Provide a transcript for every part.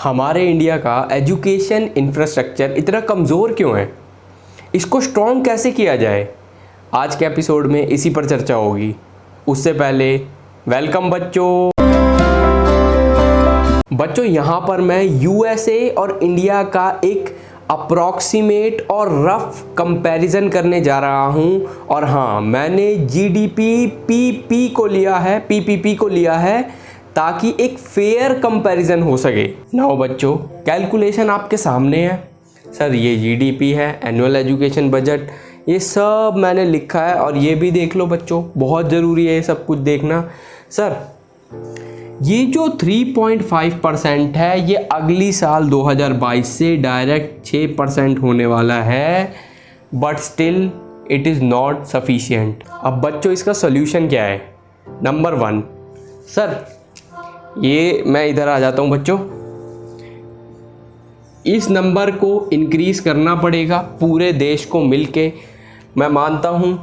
हमारे इंडिया का education infrastructure इतना कमज़ोर क्यों है? इसको स्ट्रॉन्ग कैसे किया जाए? आज के एपिसोड में इसी पर चर्चा होगी। उससे पहले वेलकम बच्चों यहाँ पर मैं यूएसए और इंडिया का एक अप्रॉक्सीमेट और रफ कंपैरिजन करने जा रहा हूँ। और हाँ, मैंने जीडीपी पीपी को लिया है, पीपीपी को लिया है ताकि एक फेयर कंपैरिजन हो सके। नाउ बच्चों, कैलकुलेशन आपके सामने है। सर ये जीडीपी है, एनुअल एजुकेशन बजट, ये सब मैंने लिखा है और ये भी देख लो बच्चों, बहुत ज़रूरी है ये सब कुछ देखना। सर ये जो 3.5% है ये अगली साल 2022 से डायरेक्ट 6% होने वाला है, but still it is not sufficient. अब बच्चों इसका सोल्यूशन क्या है? नंबर 1, सर ये मैं इधर आ जाता हूँ बच्चों, इस नंबर को इंक्रीज़ करना पड़ेगा पूरे देश को मिलके। मैं मानता हूँ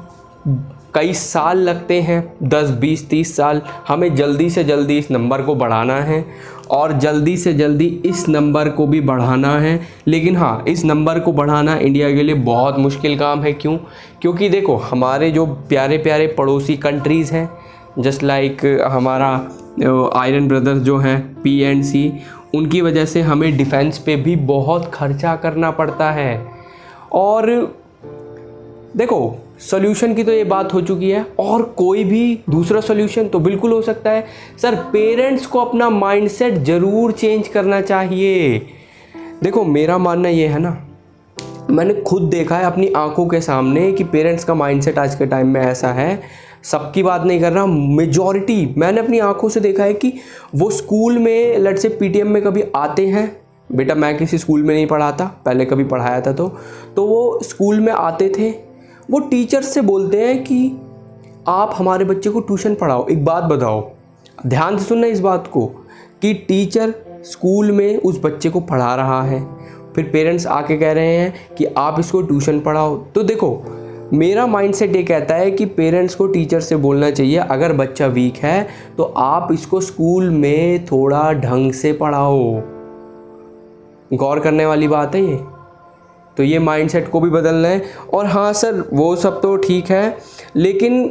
कई साल लगते हैं, 10, 20, 30 साल। हमें जल्दी से जल्दी इस नंबर को बढ़ाना है और जल्दी से जल्दी इस नंबर को भी बढ़ाना है। लेकिन हाँ, इस नंबर को बढ़ाना इंडिया के लिए बहुत मुश्किल काम है। क्यों? क्योंकि देखो हमारे जो प्यारे प्यारे पड़ोसी कंट्रीज़ हैं, जस्ट लाइक हमारा आयरन ब्रदर्स जो हैं PNC, उनकी वजह से हमें डिफेंस पे भी बहुत खर्चा करना पड़ता है। और देखो सॉल्यूशन की तो ये बात हो चुकी है, और कोई भी दूसरा सॉल्यूशन तो बिल्कुल हो सकता है। सर पेरेंट्स को अपना माइंडसेट ज़रूर चेंज करना चाहिए। देखो मेरा मानना ये है ना, मैंने खुद देखा है अपनी आंखों के सामने कि पेरेंट्स का माइंडसेट आज के टाइम में ऐसा है। सबकी बात नहीं कर रहा, मेजॉरिटी मैंने अपनी आंखों से देखा है कि वो स्कूल में लेट्स से PTM में कभी आते हैं। बेटा मैं किसी स्कूल में नहीं पढ़ाता, पहले कभी पढ़ाया था तो वो स्कूल में आते थे, वो टीचर्स से बोलते हैं कि आप हमारे बच्चे को ट्यूशन पढ़ाओ। एक बात बताओ, ध्यान से सुनना इस बात को, कि टीचर स्कूल में उस बच्चे को पढ़ा रहा है, फिर पेरेंट्स आके कह रहे हैं कि आप इसको ट्यूशन पढ़ाओ। तो देखो मेरा माइंडसेट ये कहता है कि पेरेंट्स को टीचर से बोलना चाहिए, अगर बच्चा वीक है तो आप इसको स्कूल में थोड़ा ढंग से पढ़ाओ। गौर करने वाली बात है ये। तो ये माइंडसेट को भी बदलना है। और हाँ सर वो सब तो ठीक है, लेकिन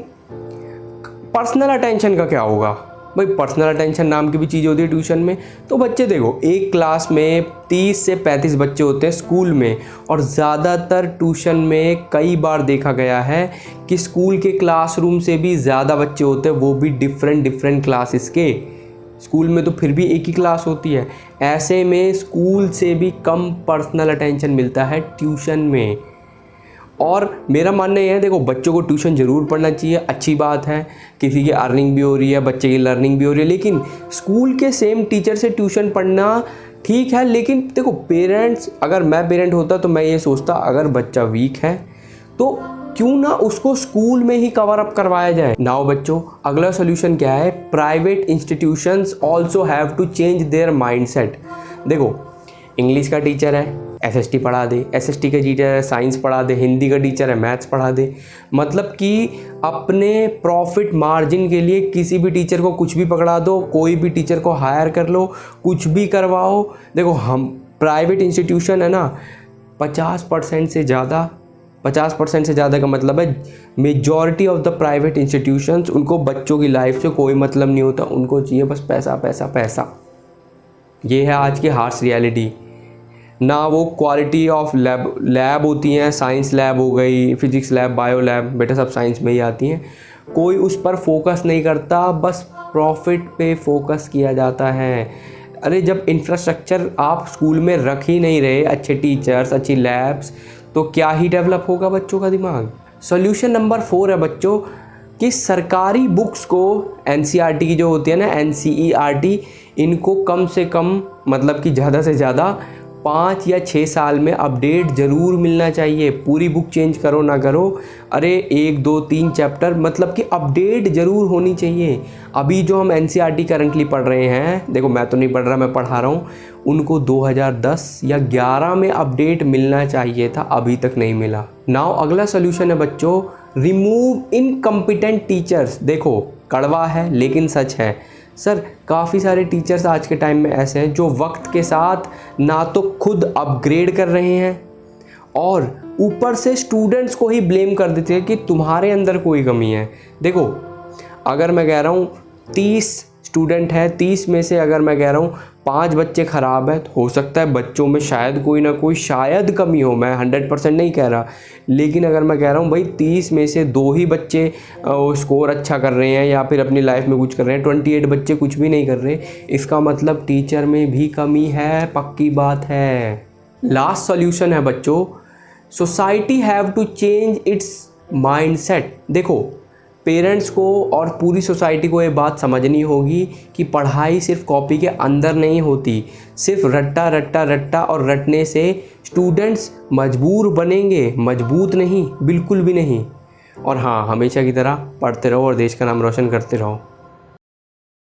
पर्सनल अटेंशन का क्या होगा? भाई पर्सनल अटेंशन नाम की भी चीज़ होती है ट्यूशन में। तो बच्चे देखो, एक क्लास में 30 से 35 बच्चे होते हैं स्कूल में, और ज़्यादातर ट्यूशन में कई बार देखा गया है कि स्कूल के क्लासरूम से भी ज़्यादा बच्चे होते हैं, वो भी डिफरेंट क्लासेस के। स्कूल में तो फिर भी एक ही क्लास होती है, ऐसे में स्कूल से भी कम पर्सनल अटेंशन मिलता है ट्यूशन में। और मेरा मानना यह है, देखो बच्चों को ट्यूशन ज़रूर पढ़ना चाहिए, अच्छी बात है, किसी की अर्निंग भी हो रही है, बच्चे की लर्निंग भी हो रही है। लेकिन स्कूल के सेम टीचर से ट्यूशन पढ़ना ठीक है, लेकिन देखो पेरेंट्स, अगर मैं पेरेंट होता तो मैं ये सोचता अगर बच्चा वीक है तो क्यों ना उसको स्कूल में ही कवर अप करवाया जाए। नाउ बच्चों, अगला सोल्यूशन क्या है? Private institutions also have to change their mindset. देखो इंग्लिश का टीचर है, SST पढ़ा दे, SST का टीचर है, साइंस पढ़ा दे, हिंदी का टीचर है, मैथ्स पढ़ा दे। मतलब कि अपने प्रॉफिट मार्जिन के लिए किसी भी टीचर को कुछ भी पकड़ा दो, कोई भी टीचर को हायर कर लो, कुछ भी करवाओ। देखो हम प्राइवेट इंस्टीट्यूशन है ना, 50% से ज़्यादा, 50% से ज़्यादा का मतलब है majority of the private institutions, उनको बच्चों की लाइफ से कोई मतलब नहीं होता, उनको चाहिए बस पैसा पैसा पैसा। ये है आज की हार्श रियलिटी। ना वो क्वालिटी ऑफ लैब होती हैं, साइंस लैब हो गई, फिजिक्स लैब, बायो लैब, बेटा सब साइंस में ही आती हैं, कोई उस पर फोकस नहीं करता, बस प्रॉफिट पे फोकस किया जाता है। अरे जब इंफ्रास्ट्रक्चर आप स्कूल में रख ही नहीं रहे, अच्छे टीचर्स, अच्छी लैब्स, तो क्या ही डेवलप होगा बच्चों का दिमाग? सॉल्यूशन नंबर 4 है बच्चों कि सरकारी बुक्स को, NCERT की जो होती है ना, NCERT, इनको कम से कम, मतलब कि ज़्यादा से ज़्यादा 5 या 6 साल में अपडेट ज़रूर मिलना चाहिए। पूरी बुक चेंज करो ना करो, अरे 1, 2, 3 चैप्टर, मतलब कि अपडेट ज़रूर होनी चाहिए। अभी जो हम NCERT करंटली पढ़ रहे हैं, देखो मैं तो नहीं पढ़ रहा, मैं पढ़ा रहा हूँ, उनको 2010 या 11 में अपडेट मिलना चाहिए था, अभी तक नहीं मिला। नाउ अगला सोल्यूशन है बच्चों, रिमूव इनकम्पिटेंट टीचर्स। देखो कड़वा है लेकिन सच है, सर काफ़ी सारे टीचर्स आज के टाइम में ऐसे हैं जो वक्त के साथ ना तो खुद अपग्रेड कर रहे हैं और ऊपर से स्टूडेंट्स को ही ब्लेम कर देते हैं कि तुम्हारे अंदर कोई कमी है। देखो, अगर मैं कह रहा हूँ 30 स्टूडेंट है, 30 में से अगर मैं कह रहा हूँ 5 बच्चे ख़राब है, तो हो सकता है बच्चों में शायद कोई ना कोई शायद कमी हो, मैं 100% नहीं कह रहा, लेकिन अगर मैं कह रहा हूँ भाई 30 में से 2 ही बच्चे स्कोर अच्छा कर रहे हैं या फिर अपनी लाइफ में कुछ कर रहे हैं, 28 बच्चे कुछ भी नहीं कर रहे, इसका मतलब टीचर में भी कमी है, पक्की बात है। लास्ट सॉल्यूशन है बच्चों, society have to change its mindset. देखो, पेरेंट्स को और पूरी सोसाइटी को ये बात समझनी होगी कि पढ़ाई सिर्फ कॉपी के अंदर नहीं होती। सिर्फ रट्टा रट्टा रट्टा और रटने से स्टूडेंट्स मजबूर बनेंगे, मजबूत नहीं, बिल्कुल भी नहीं। और हाँ, हमेशा की तरह पढ़ते रहो और देश का नाम रोशन करते रहो।